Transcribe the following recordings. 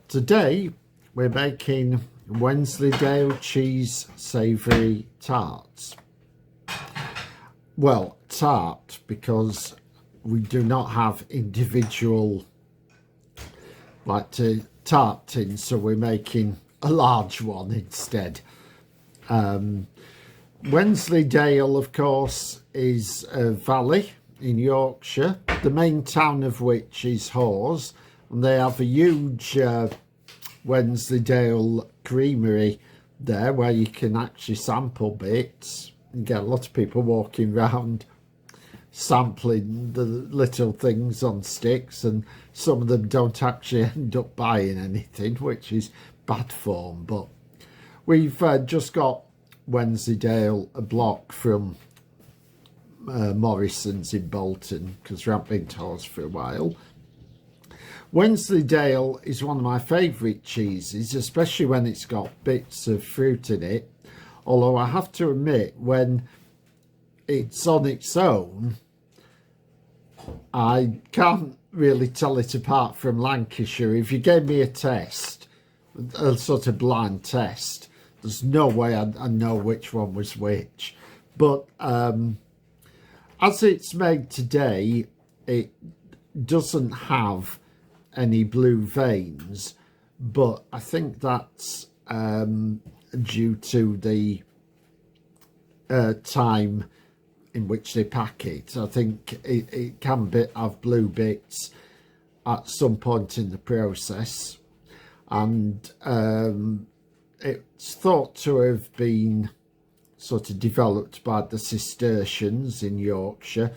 Today we're making Wensleydale cheese savoury tarts. Well, tart because we do not have individual tart tins, so we're making a large one instead. Wensleydale, of course, is a valley in Yorkshire, the main town of which is Hawes, and they have a huge Wensleydale creamery there where you can actually sample bits and get a lot of people walking around sampling the little things on sticks, and some of them don't actually end up buying anything, which is bad form. But we've just got Wensleydale a block from Morrison's in Bolton, because we haven't been to Hawes for a while. Wensleydale is one of my favourite cheeses, especially when it's got bits of fruit in it, although I have to admit, when it's on its own, I can't really tell it apart from Lancashire. If you gave me a test, a sort of blind test, there's no way I know which one was which. But as it's made today, it doesn't have any blue veins, but I think that's due to the time in which they pack it. I think it can have blue bits at some point in the process, and it's thought to have been sort of developed by the Cistercians in Yorkshire.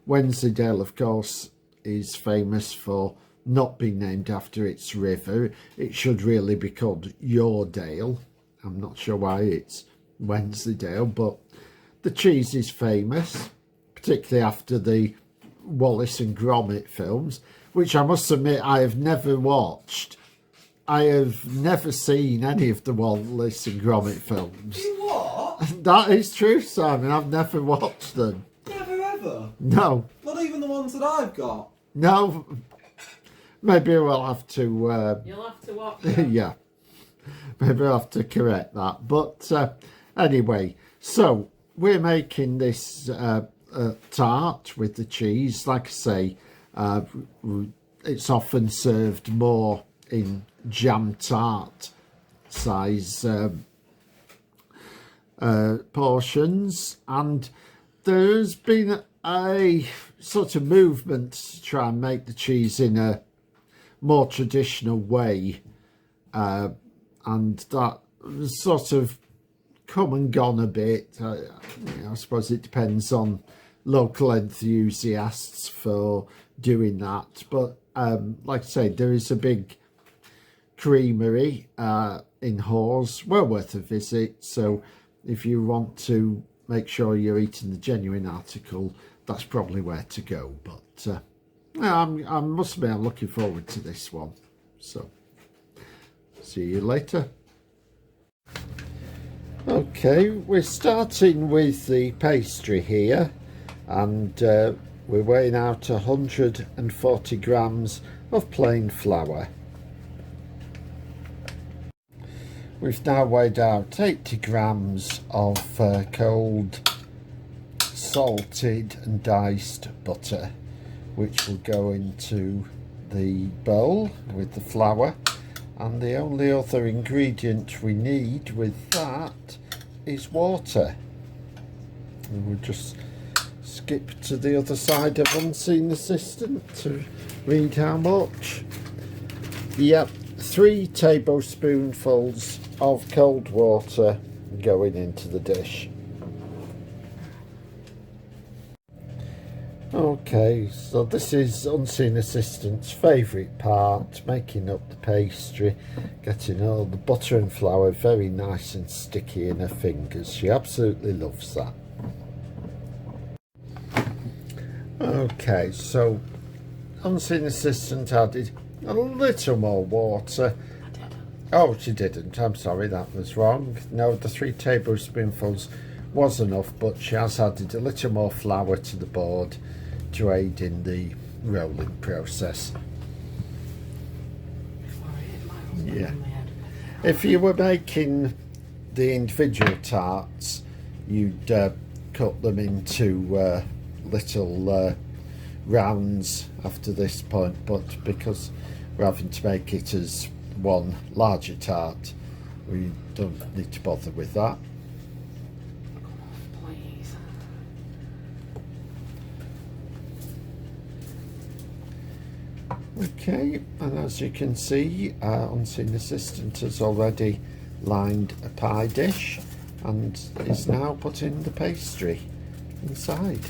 Wensleydale, of course, is famous for not being named after its river. It should really be called Yoredale. I'm not sure why it's Wensleydale, but the cheese is famous, particularly after the Wallace and Gromit films, which I must admit I have never watched. I have never seen any of the Wallace and Gromit films. You what? That is true, Simon. I've never watched them. Never ever? No. Not even the ones that I've got? No. Maybe we'll have to... You'll have to watch it. yeah. Maybe I'll have to correct that. But anyway, so we're making this tart with the cheese. Like I say, it's often served more in jam tart size portions, and there's been a sort of movement to try and make the cheese in a more traditional way, and that sort of come and gone a bit. I suppose it depends on local enthusiasts for doing that, but like I say, there is a big creamery in Hawes, well worth a visit. So if you want to make sure you're eating the genuine article, that's probably where to go. But I must admit, I'm looking forward to this one. So see you later. Okay, we're starting with the pastry here, and we're weighing out 140 grams of plain flour. We've now weighed out 80 grams of cold salted and diced butter, which will go into the bowl with the flour, and the only other ingredient we need with that is water. And we'll just skip to the other side of Unseen Assistant to read how much. Yep, 3 tablespoonfuls of cold water going into the dish. Okay, so this is Unseen Assistant's favourite part, making up the pastry, getting all the butter and flour very nice and sticky in her fingers. She absolutely loves that. Okay, so Unseen Assistant added a little more water. Oh, she didn't. I'm sorry, that was wrong. No, the 3 tablespoonfuls was enough, but she has added a little more flour to the board to aid in the rolling process. Yeah. If you were making the individual tarts, you'd cut them into little rounds after this point, but because we're having to make it as one larger tart, we don't need to bother with that. Please. Okay, and as you can see, unseen assistant has already lined a pie dish and is now putting the pastry inside.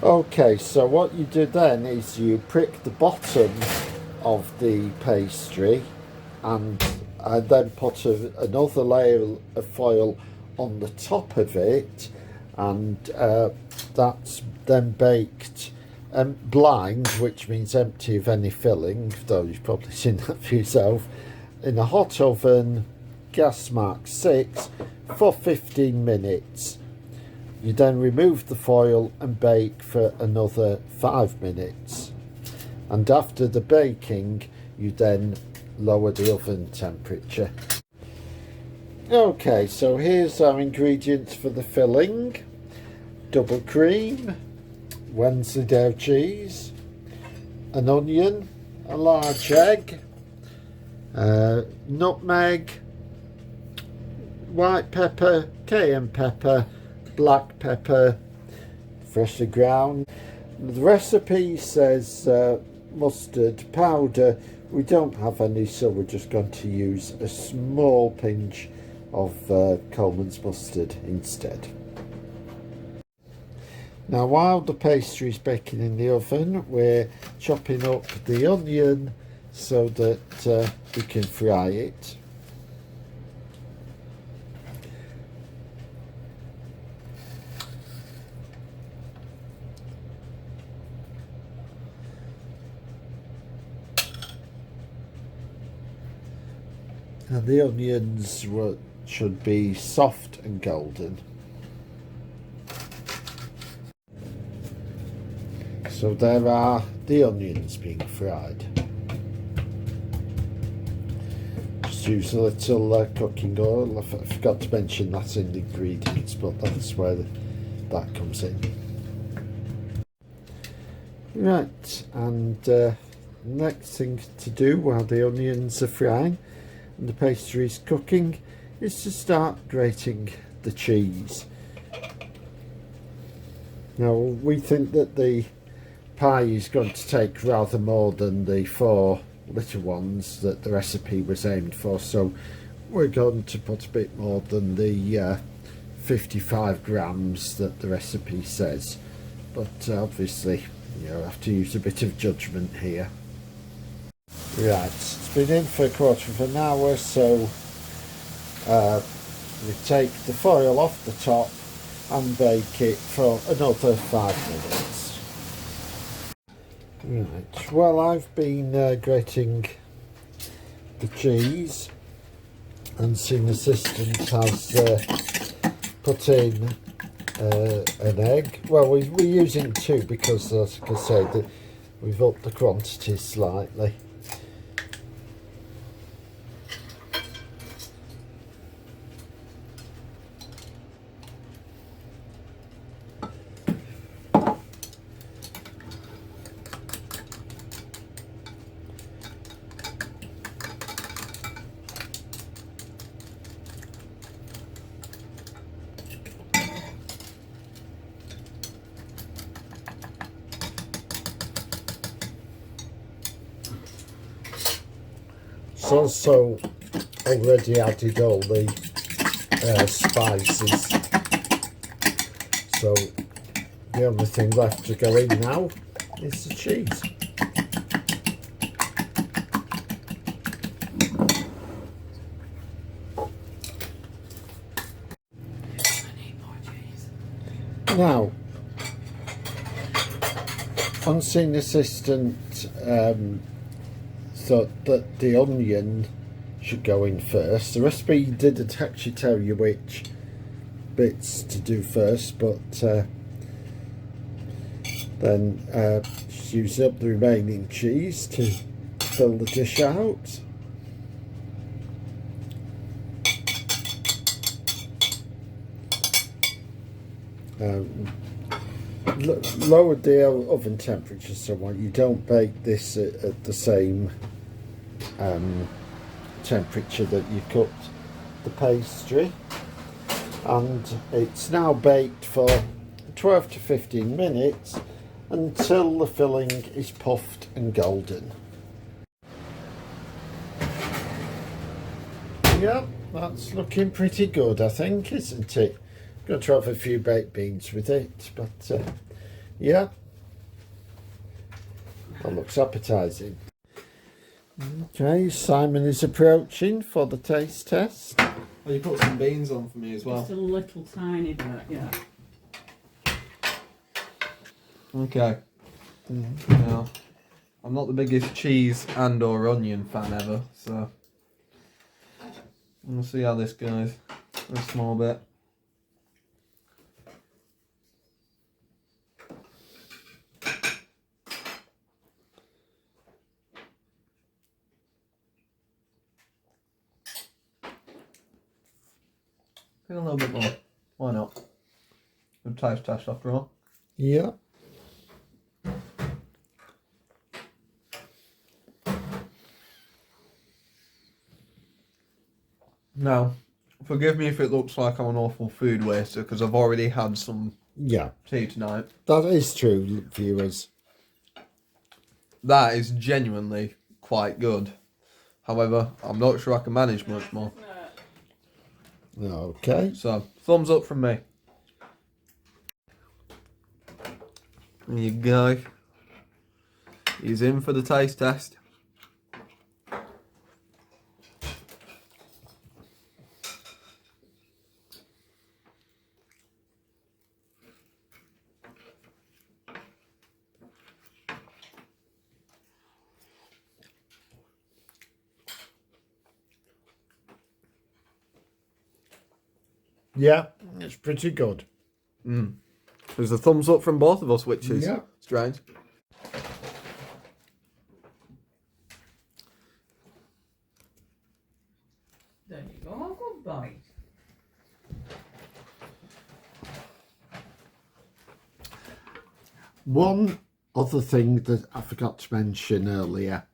Okay, so what you do then is you prick the bottom of the pastry and then put another layer of foil on the top of it, and that's then baked blind, which means empty of any filling, though you've probably seen that for yourself, in a hot oven, gas mark 6, for 15 minutes. You then remove the foil and bake for another 5 minutes. And after the baking, you then lower the oven temperature. Okay, so here's our ingredients for the filling. Double cream, Wensleydale cheese, an onion, a large egg, nutmeg, white pepper, cayenne pepper, black pepper, freshly ground. The recipe says mustard powder. We don't have any, so we're just going to use a small pinch of Coleman's mustard instead. Now, while the pastry is baking in the oven, we're chopping up the onion so that we can fry it. And the onions should be soft and golden. So there are the onions being fried. Just use a little cooking oil. I forgot to mention that in the ingredients, but that's where that comes in. Right, and next thing to do while the onions are frying and the pastry is cooking is to start grating the cheese. Now, we think that the pie is going to take rather more than the 4 little ones that the recipe was aimed for, so we're going to put a bit more than the 55 grams that the recipe says, but obviously you have to use a bit of judgment here. Right, it's been in for a quarter of an hour, so we take the foil off the top and bake it for another 5 minutes. Right, well, I've been grating the cheese, and Unseen Assistant has put in an egg. Well, we're using 2 because, as I say, we've upped the quantity slightly. It's also already added all the spices, so the only thing left to go in now is the cheese. Now, Unseen Assistant thought that the onion should go in first. The recipe didn't actually tell you which bits to do first, but then just use up the remaining cheese to fill the dish out. Lower the oven temperature somewhat. You don't bake this at the same temperature that you cooked the pastry, and it's now baked for 12 to 15 minutes until the filling is puffed and golden. Yeah, that's looking pretty good, I think, isn't it? Going to have a few baked beans with it, but yeah, that looks appetising. Okay, Simon is approaching for the taste test. Oh, you put some beans on for me as well. Just a little tiny bit, yeah. Okay. Now, I'm not the biggest cheese and or onion fan ever, so we'll see how this goes. A small bit. A little bit more. Why not? Good taste test after all. Yeah. Now, forgive me if it looks like I'm an awful food waster because I've already had some tea tonight. That is true, viewers. That is genuinely quite good. However, I'm not sure I can manage much more. Okay. So, thumbs up from me. There you go. He's in for the taste test. Yeah, it's pretty good. There's a thumbs up from both of us, which is strange. There you go, good boy. One other thing that I forgot to mention earlier,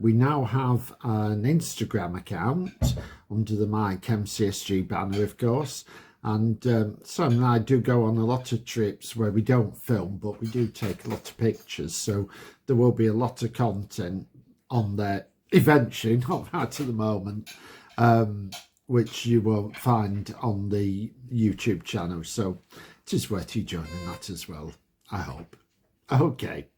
we now have an Instagram account under the Mike MCSG banner, of course, and Sam and I do go on a lot of trips where we don't film, but we do take a lot of pictures, so there will be a lot of content on there eventually, not right at the moment, which you won't find on the YouTube channel, so it is worth you joining that as well, I hope. Okay.